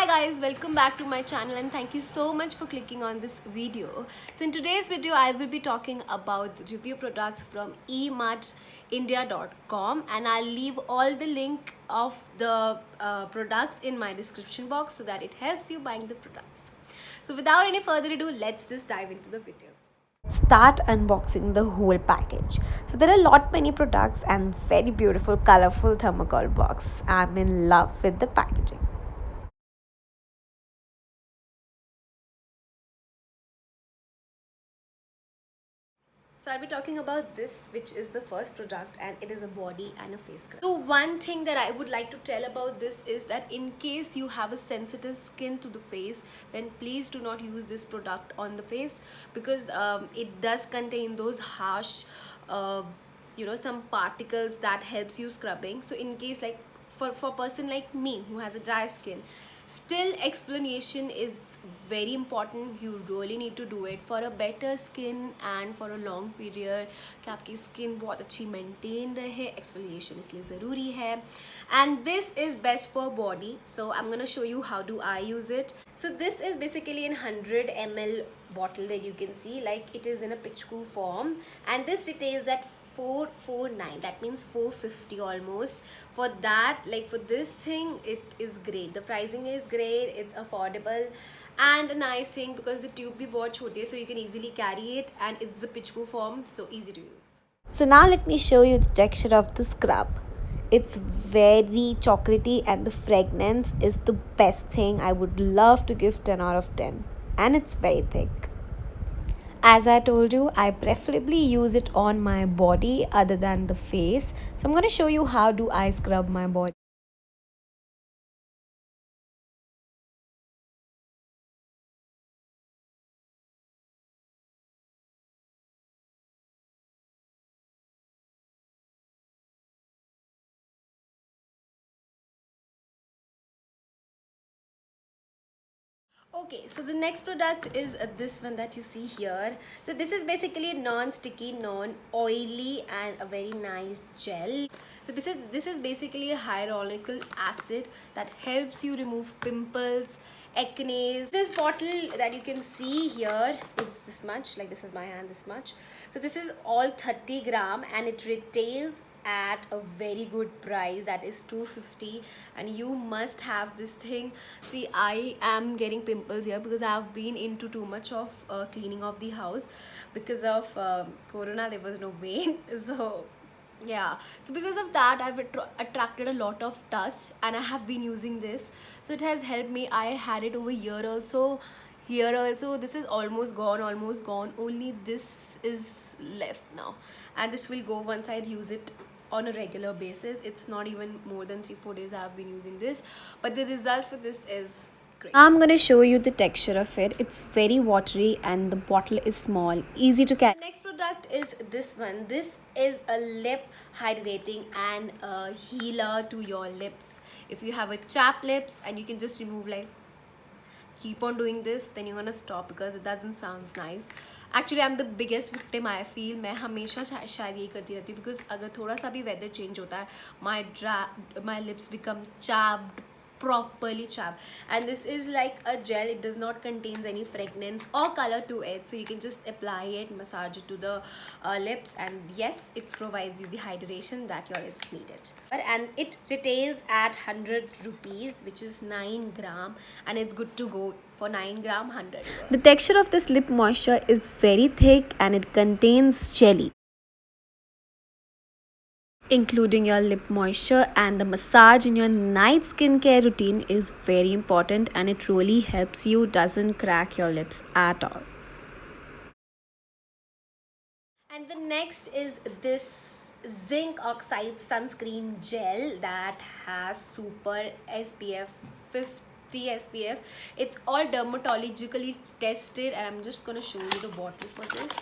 guys, welcome back to my channel and thank you so much for clicking on this video. So in today's video I will be talking about the review products from emartindia.com, and I'll leave all the link of the products in my description box so that it helps you buying the products. So without any further ado, let's just dive into the video. Start unboxing the whole package. So there are a lot many products and very beautiful colorful thermocol box. I'm in love with the packaging. So I'll be talking about this, which is the first product, and it is a body and a face scrub. So one thing that I would like to tell about this is that in case you have a sensitive skin to the face, then please do not use this product on the face, because it does contain those harsh some particles that helps you scrubbing. So in case like for person like me who has a dry skin, still explanation is very important. You really need to do it for a better skin and for a long period कि आपकी skin बहुत अच्छी maintain रहे. Exfoliation इसलिए ज़रूरी है, and this is best for body. So I'm gonna show you how do I use it. So this is basically in 100 ml bottle that you can see, like it is in a pichku form, and this retails at 449, that means 450 almost. For that, like for this thing, it is great. The pricing is great, it's affordable, and a nice thing because the tube bhi bahut chote hai, so you can easily carry it, and it's the pichku form, so easy to use. So now let me show you the texture of the scrub. It's very chocolatey and the fragrance is the best thing. I would love to give 10 out of 10, and it's very thick. As I told you, I preferably use it on my body other than the face. So I'm going to show you how do I scrub my body. Okay, so the next product is this one that you see here. So this is basically non-sticky, non-oily, and a very nice gel. So this is basically a hyaluronic acid that helps you remove pimples, acne. This bottle that you can see here is this much, like this is my hand, this much. So this is all 30 gram and it retails at a very good price, that is 250, and you must have this thing. See, I am getting pimples here because I have been into too much of cleaning of the house because of corona. There was no way so yeah, so because of that I've attracted a lot of dust, and I have been using this, so it has helped me. I had it over here also, here also. This is almost gone, only this is left now, and this will go once I use it on a regular basis. It's not even more than 3-4 days I have been using this, but the result for this is great. I'm gonna show you the texture of it. It's very watery and the bottle is small, easy to carry. The next product is this one. This is a lip hydrating and a healer to your lips. If you have a chapped lips and you can just remove, like keep on doing this, then you're gonna stop because it doesn't sound nice. Actually I'm the biggest victim, I feel. मैं हमेशा शायद यही करती रहती हूँ, because अगर थोड़ा सा भी weather change होता है, my lips become chapped, properly chapped. And this is like a gel. It does not contains any fragrance or color to it, so you can just apply it, massage it to the lips, and yes, it provides you the hydration that your lips needed. And it retails at 100 rupees, which is 9 gram, and it's good to go for 9 gram 100. The texture of this lip moisture is very thick and it contains jelly, including your lip moisture, and the massage in your night skincare routine is very important, and it really helps you, doesn't crack your lips at all. And the next is this zinc oxide sunscreen gel that has super SPF 50 SPF. It's all dermatologically tested, and I'm just gonna show you the bottle for this.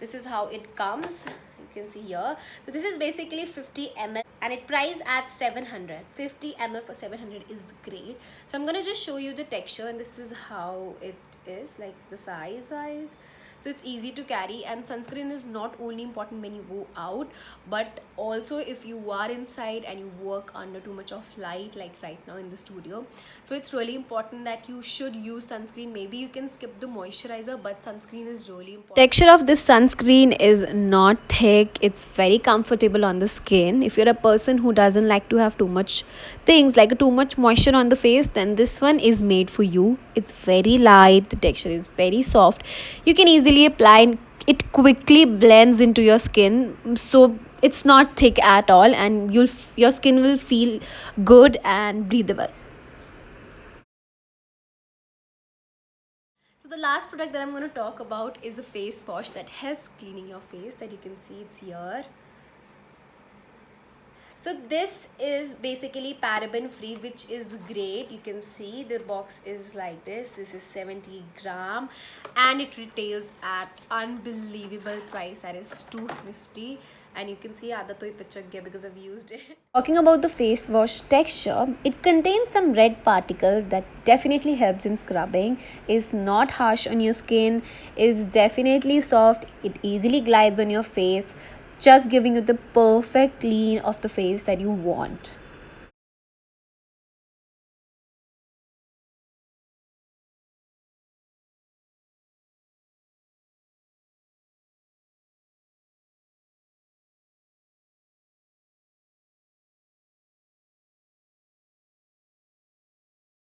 This is how it comes, you can see here. So this is basically 50 ml and it priced at 700. 50 ml for 700 is great. So I'm gonna just show you the texture, and this is how it is, like the size wise. so it's easy to carry. And sunscreen is not only important when you go out, but also if you are inside and you work under too much of light, like right now in the studio. So it's really important that you should use sunscreen. Maybe you can skip the moisturizer, but sunscreen is really important. Texture of this sunscreen is not thick, it's very comfortable on the skin. If you're a person who doesn't like to have too much things like too much moisture on the face, then this one is made for you. It's very light, the texture is very soft, you can easily apply, and it quickly blends into your skin, so it's not thick at all, and your skin will feel good and breathable. So the last product that I'm going to talk about is a face wash that helps cleaning your face, that you can see it's here. So this is basically paraben free, which is great. You can see the box is like this. This is 70 gram and it retails at unbelievable price, that is 250. And you can see आधा तो ही पिचक गया because I've used it. Talking about the face wash texture, it contains some red particles that definitely helps in scrubbing. Is not harsh on your skin, is definitely soft, it easily glides on your face, just giving you the perfect clean of the face that you want.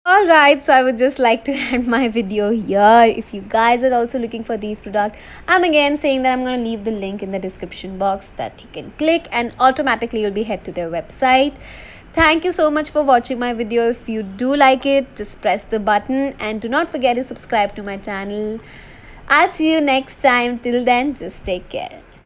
Alright, so I would just like to end my video here. If you guys are also looking for these products, I'm again saying that I'm going to leave the link in the description box that you can click and automatically you'll be head to their website. Thank you so much for watching my video. If you do like it, just press the button and do not forget to subscribe to my channel. I'll see you next time. Till then, just take care.